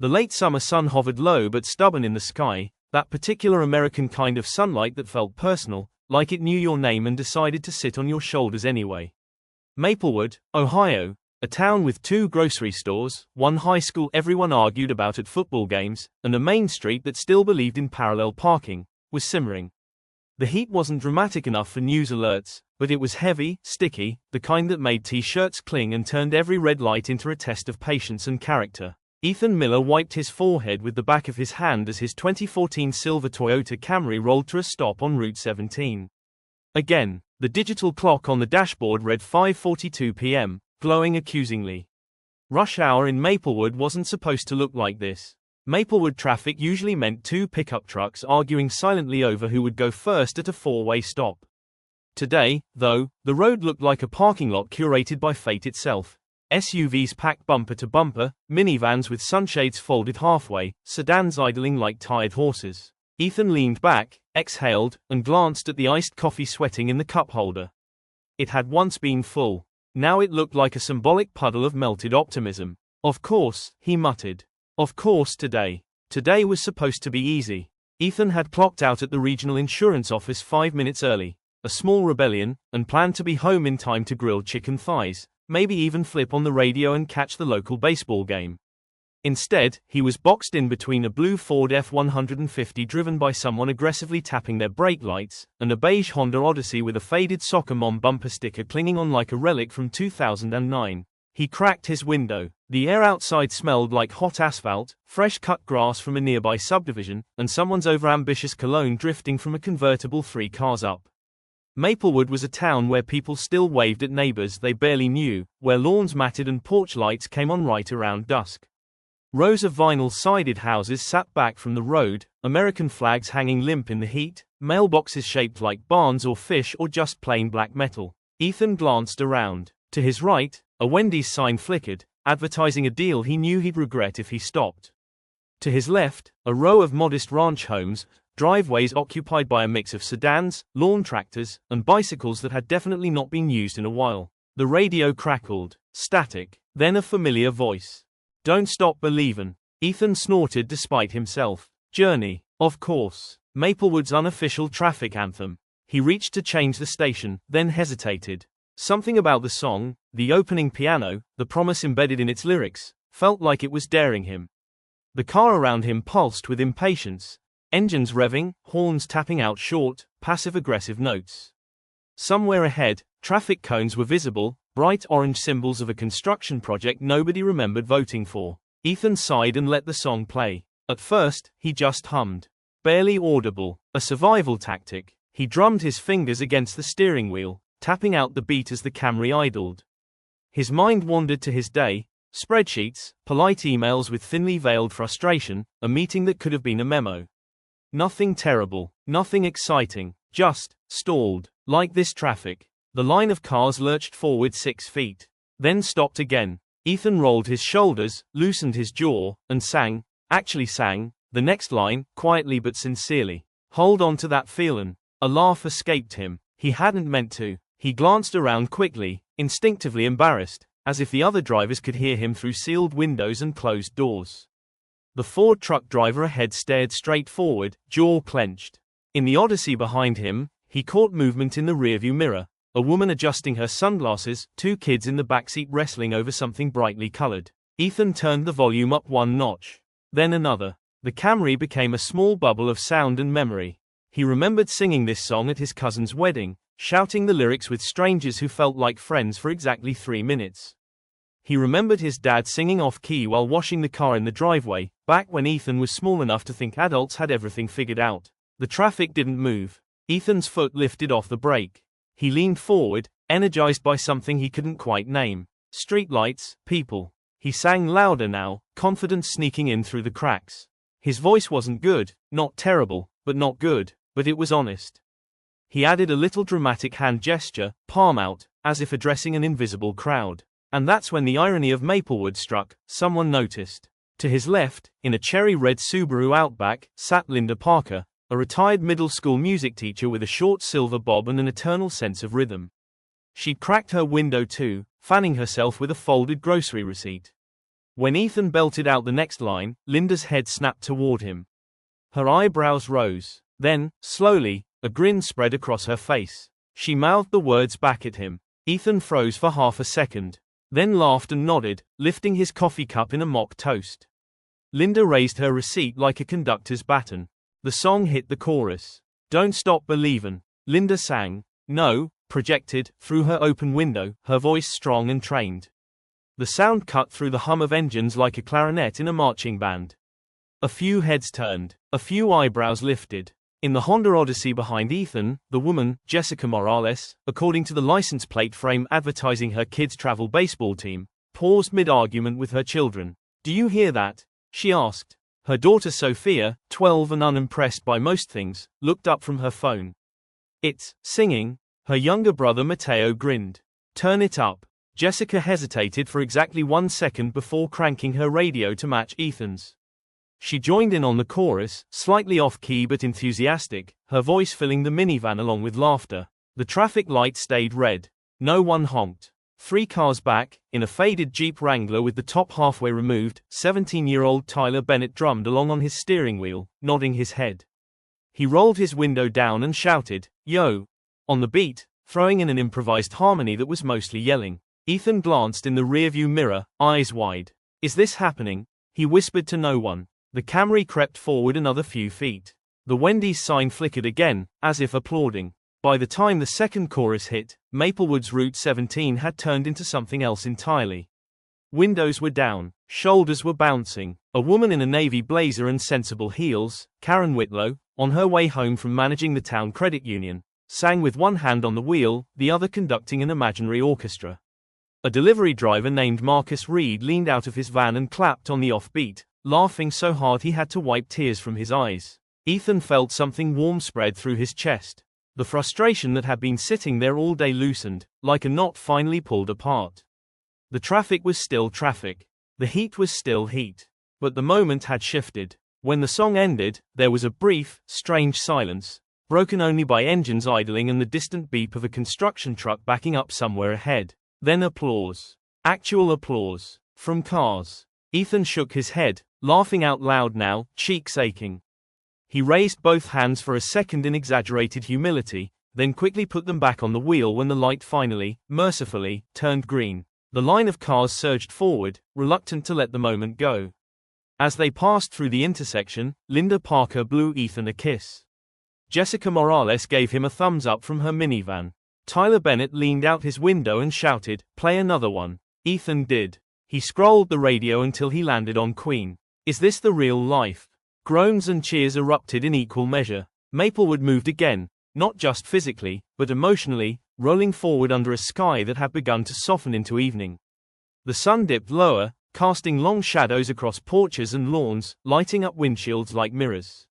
The late summer sun hovered low but stubborn in the sky, that particular American kind of sunlight that felt personal, like it knew your name and decided to sit on your shoulders anyway. Maplewood, Ohio, a town with 2 grocery stores, 1 high school everyone argued about at football games, and a main street that still believed in parallel parking, was simmering. The heat wasn't dramatic enough for news alerts, but it was heavy, sticky, the kind that made t-shirts cling and turned every red light into a test of patience and character. Ethan Miller wiped his forehead with the back of his hand as his 2014 silver Toyota Camry rolled to a stop on Route 17. Again, the digital clock on the dashboard read 5:42 p.m., glowing accusingly. Rush hour in Maplewood wasn't supposed to look like this. Maplewood traffic usually meant 2 pickup trucks arguing silently over who would go first at a 4-way stop. Today, though, the road looked like a parking lot curated by fate itself. SUVs packed bumper to bumper, minivans with sunshades folded halfway, sedans idling like tired horses. Ethan leaned back, exhaled, and glanced at the iced coffee sweating in the cup holder. It had once been full. Now it looked like a symbolic puddle of melted optimism. Of course, he muttered. Of course today. Today was supposed to be easy. Ethan had clocked out at the regional insurance office 5 minutes early, a small rebellion, and planned to be home in time to grill chicken thighs, maybe even flip on the radio and catch the local baseball game. Instead, he was boxed in between a blue Ford F-150 driven by someone aggressively tapping their brake lights, and a beige Honda Odyssey with a faded Soccer Mom bumper sticker clinging on like a relic from 2009. He cracked his window. The air outside smelled like hot asphalt, fresh cut grass from a nearby subdivision, and someone's overambitious cologne drifting from a convertible 3 cars up. Maplewood was a town where people still waved at neighbors they barely knew, where lawns matted and porch lights came on right around dusk. Rows of vinyl-sided houses sat back from the road, American flags hanging limp in the heat, mailboxes shaped like barns or fish or just plain black metal. Ethan glanced around. To his right, a Wendy's sign flickered, advertising a deal he knew he'd regret if he stopped. To his left, a row of modest ranch homes, driveways occupied by a mix of sedans, lawn tractors, and bicycles that had definitely not been used in a while. The radio crackled. Static. Then a familiar voice. "Don't stop believin'." Ethan snorted despite himself. Journey. Of course. Maplewood's unofficial traffic anthem. He reached to change the station, then hesitated. Something about the song, the opening piano, the promise embedded in its lyrics, felt like it was daring him. The car around him pulsed with impatience. Engines revving, horns tapping out short, passive-aggressive notes. Somewhere ahead, traffic cones were visible, bright orange symbols of a construction project nobody remembered voting for. Ethan sighed and let the song play. At first, he just hummed. Barely audible. A survival tactic. He drummed his fingers against the steering wheel, tapping out the beat as the Camry idled. His mind wandered to his day. Spreadsheets, polite emails with thinly veiled frustration, a meeting that could have been a memo. Nothing terrible, nothing exciting, just stalled. Like this traffic. The line of cars lurched forward 6 feet. Then stopped again. Ethan rolled his shoulders, loosened his jaw, and sang, the next line, quietly but sincerely. Hold on to that feelin'. A laugh escaped him. He hadn't meant to. He glanced around quickly, instinctively embarrassed, as if the other drivers could hear him through sealed windows and closed doors. The Ford truck driver ahead stared straight forward, jaw clenched. In the Odyssey behind him, he caught movement in the rearview mirror. A woman adjusting her sunglasses, 2 kids in the backseat wrestling over something brightly colored. Ethan turned the volume up 1 notch. Then another. The Camry became a small bubble of sound and memory. He remembered singing this song at his cousin's wedding, shouting the lyrics with strangers who felt like friends for exactly 3 minutes. He remembered his dad singing off-key while washing the car in the driveway, back when Ethan was small enough to think adults had everything figured out. The traffic didn't move. Ethan's foot lifted off the brake. He leaned forward, energized by something he couldn't quite name. Streetlights, people. He sang louder now, confidence sneaking in through the cracks. His voice wasn't good, not terrible, but not good, but it was honest. He added a little dramatic hand gesture, palm out, as if addressing an invisible crowd. And that's when the irony of Maplewood struck. Someone noticed. To his left, in a cherry-red Subaru Outback, sat Linda Parker, a retired middle school music teacher with a short silver bob and an eternal sense of rhythm. She'd cracked her window too, fanning herself with a folded grocery receipt. When Ethan belted out the next line, Linda's head snapped toward him. Her eyebrows rose. Then, slowly, a grin spread across her face. She mouthed the words back at him. Ethan froze for half a second, then laughed and nodded, lifting his coffee cup in a mock toast. Linda raised her receipt like a conductor's baton. The song hit the chorus. Don't Stop Believin', Linda sang. No, projected, through her open window, her voice strong and trained. The sound cut through the hum of engines like a clarinet in a marching band. A few heads turned, a few eyebrows lifted. In the Honda Odyssey behind Ethan, the woman, Jessica Morales, according to the license plate frame advertising her kids' travel baseball team, paused mid-argument with her children. Do you hear that? She asked. Her daughter Sophia, 12 and unimpressed by most things, looked up from her phone. It's singing. Her younger brother Mateo grinned. Turn it up. Jessica hesitated for exactly 1 second before cranking her radio to match Ethan's. She joined in on the chorus, slightly off-key but enthusiastic, her voice filling the minivan along with laughter. The traffic light stayed red. No one honked. 3 cars back, in a faded Jeep Wrangler with the top halfway removed, 17-year-old Tyler Bennett drummed along on his steering wheel, nodding his head. He rolled his window down and shouted, "Yo!" on the beat, throwing in an improvised harmony that was mostly yelling. Ethan glanced in the rearview mirror, eyes wide. Is this happening? He whispered to no one. The Camry crept forward another few feet. The Wendy's sign flickered again, as if applauding. By the time the second chorus hit, Maplewood's Route 17 had turned into something else entirely. Windows were down, shoulders were bouncing. A woman in a navy blazer and sensible heels, Karen Whitlow, on her way home from managing the town credit union, sang with one hand on the wheel, the other conducting an imaginary orchestra. A delivery driver named Marcus Reed leaned out of his van and clapped on the offbeat, laughing so hard he had to wipe tears from his eyes. Ethan felt something warm spread through his chest. The frustration that had been sitting there all day loosened, like a knot finally pulled apart. The traffic was still traffic. The heat was still heat. But the moment had shifted. When the song ended, there was a brief, strange silence, broken only by engines idling and the distant beep of a construction truck backing up somewhere ahead. Then applause. Actual applause. From cars. Ethan shook his head, laughing out loud now, cheeks aching. He raised both hands for a second in exaggerated humility, then quickly put them back on the wheel when the light finally, mercifully, turned green. The line of cars surged forward, reluctant to let the moment go. As they passed through the intersection, Linda Parker blew Ethan a kiss. Jessica Morales gave him a thumbs up from her minivan. Tyler Bennett leaned out his window and shouted, "Play another one." Ethan did. He scrolled the radio until he landed on Queen. Is this the real life? Groans and cheers erupted in equal measure. Maplewood moved again, not just physically, but emotionally, rolling forward under a sky that had begun to soften into evening. The sun dipped lower, casting long shadows across porches and lawns, lighting up windshields like mirrors.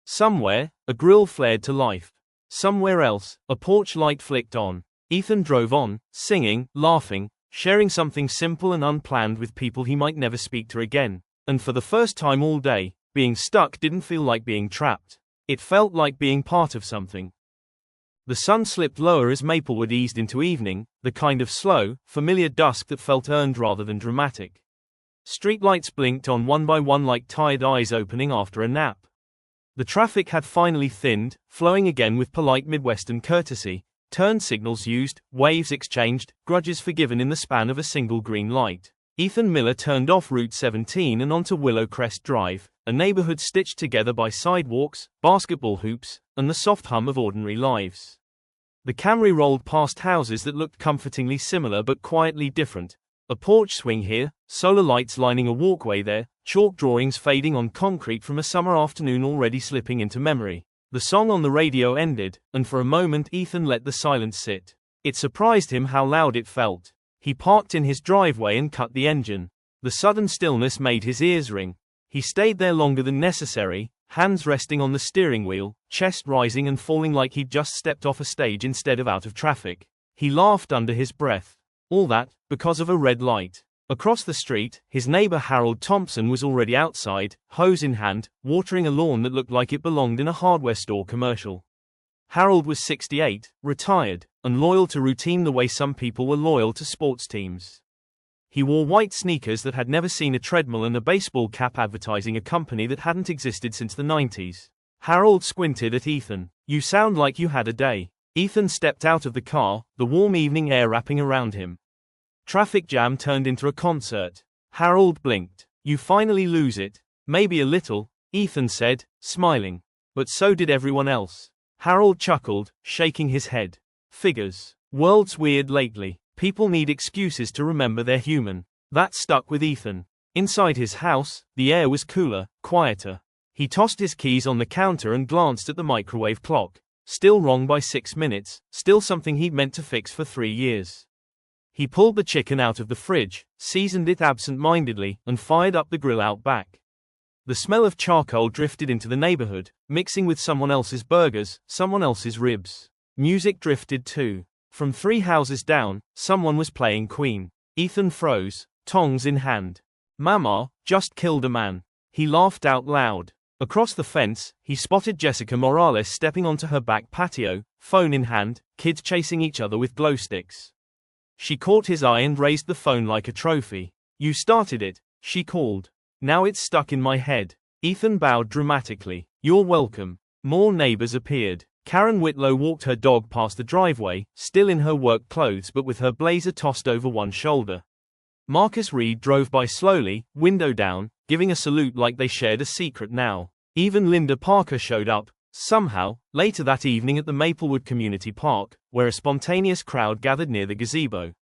Somewhere, a grill flared to life. Somewhere else, a porch light flicked on. Ethan drove on, singing, laughing, sharing something simple and unplanned with people he might never speak to again. And for the first time all day, being stuck didn't feel like being trapped. It felt like being part of something. The sun slipped lower as Maplewood eased into evening, the kind of slow, familiar dusk that felt earned rather than dramatic. Streetlights blinked on one by one like tired eyes opening after a nap. The traffic had finally thinned, flowing again with polite Midwestern courtesy, turn signals used, waves exchanged, grudges forgiven in the span of a single green light. Ethan Miller turned off Route 17 and onto Willow Crest Drive, a neighborhood stitched together by sidewalks, basketball hoops, and the soft hum of ordinary lives. The Camry rolled past houses that looked comfortingly similar but quietly different. A porch swing here, solar lights lining a walkway there, chalk drawings fading on concrete from a summer afternoon already slipping into memory. The song on the radio ended, and for a moment Ethan let the silence sit. It surprised him how loud it felt. He parked in his driveway and cut the engine. The sudden stillness made his ears ring. He stayed there longer than necessary, hands resting on the steering wheel, chest rising and falling like he'd just stepped off a stage instead of out of traffic. He laughed under his breath. All that, because of a red light. Across the street, his neighbor Harold Thompson was already outside, hose in hand, watering a lawn that looked like it belonged in a hardware store commercial. Harold was 68, retired, and loyal to routine the way some people were loyal to sports teams. He wore white sneakers that had never seen a treadmill and a baseball cap advertising a company that hadn't existed since the 90s. Harold squinted at Ethan. "You sound like you had a day." Ethan stepped out of the car, the warm evening air wrapping around him. Traffic jam turned into a concert. Harold blinked. "You finally lose it." "Maybe a little," Ethan said, smiling. "But so did everyone else." Harold chuckled, shaking his head. "Figures. World's weird lately. People need excuses to remember they're human." That stuck with Ethan. Inside his house, the air was cooler, quieter. He tossed his keys on the counter and glanced at the microwave clock. Still wrong by 6 minutes, still something he'd meant to fix for 3 years. He pulled the chicken out of the fridge, seasoned it absent-mindedly, and fired up the grill out back. The smell of charcoal drifted into the neighborhood, mixing with someone else's burgers, someone else's ribs. Music drifted too. From 3 houses down, someone was playing Queen. Ethan froze, tongs in hand. "Mama, just killed a man." He laughed out loud. Across the fence, he spotted Jessica Morales stepping onto her back patio, phone in hand, kids chasing each other with glow sticks. She caught his eye and raised the phone like a trophy. "You started it," she called. "Now it's stuck in my head." Ethan bowed dramatically. "You're welcome." More neighbors appeared. Karen Whitlow walked her dog past the driveway, still in her work clothes but with her blazer tossed over one shoulder. Marcus Reed drove by slowly, window down, giving a salute like they shared a secret now. Even Linda Parker showed up, somehow, later that evening at the Maplewood Community Park, where a spontaneous crowd gathered near the gazebo.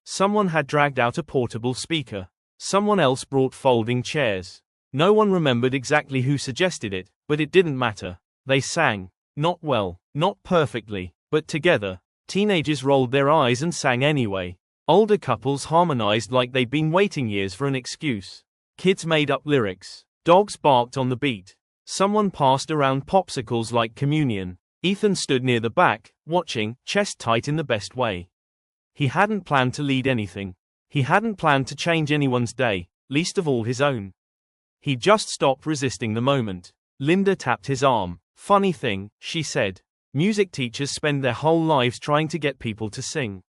Someone had dragged out a portable speaker. Someone else brought folding chairs. No one remembered exactly who suggested it, but it didn't matter. They sang. Not well, not perfectly, but together. Teenagers rolled their eyes and sang anyway. Older couples harmonized like they'd been waiting years for an excuse. Kids made up lyrics. Dogs barked on the beat. Someone passed around popsicles like communion. Ethan stood near the back, watching, chest tight in the best way. He hadn't planned to lead anything. He hadn't planned to change anyone's day, least of all his own. He just stopped resisting the moment. Linda tapped his arm. "Funny thing," she said. "Music teachers spend their whole lives trying to get people to sing.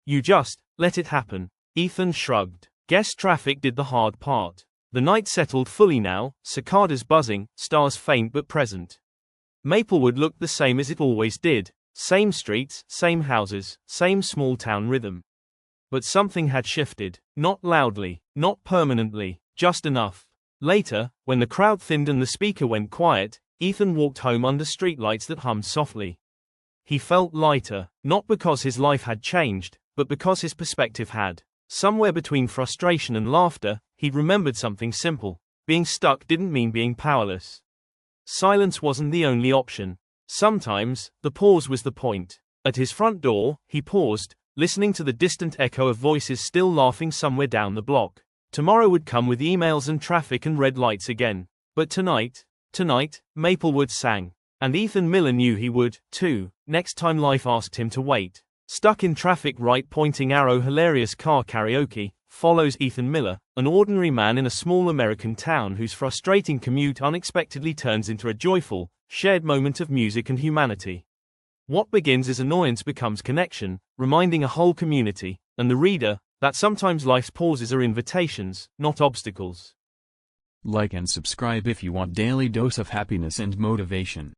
You just let it happen." Ethan shrugged. Guess traffic did the hard part. The night settled fully now, cicadas buzzing, stars faint but present. Maplewood looked the same as it always did. Same streets, same houses, same small-town rhythm. But something had shifted. Not loudly, not permanently, just enough. Later, when the crowd thinned and the speaker went quiet, Ethan walked home under streetlights that hummed softly. He felt lighter, not because his life had changed, but because his perspective had. Somewhere between frustration and laughter, he'd remembered something simple. Being stuck didn't mean being powerless. Silence wasn't the only option. Sometimes, the pause was the point. At his front door, he paused, listening to the distant echo of voices still laughing somewhere down the block. Tomorrow would come with emails and traffic and red lights again. But tonight, Maplewood sang. And Ethan Miller knew he would, too, next time life asked him to wait. Stuck in traffic. Right pointing arrow. Hilarious car karaoke follows Ethan Miller, an ordinary man in a small American town whose frustrating commute unexpectedly turns into a joyful, shared moment of music and humanity. What begins as annoyance becomes connection, reminding a whole community, and the reader, that sometimes life's pauses are invitations, not obstacles. Like and subscribe if you want daily dose of happiness and motivation.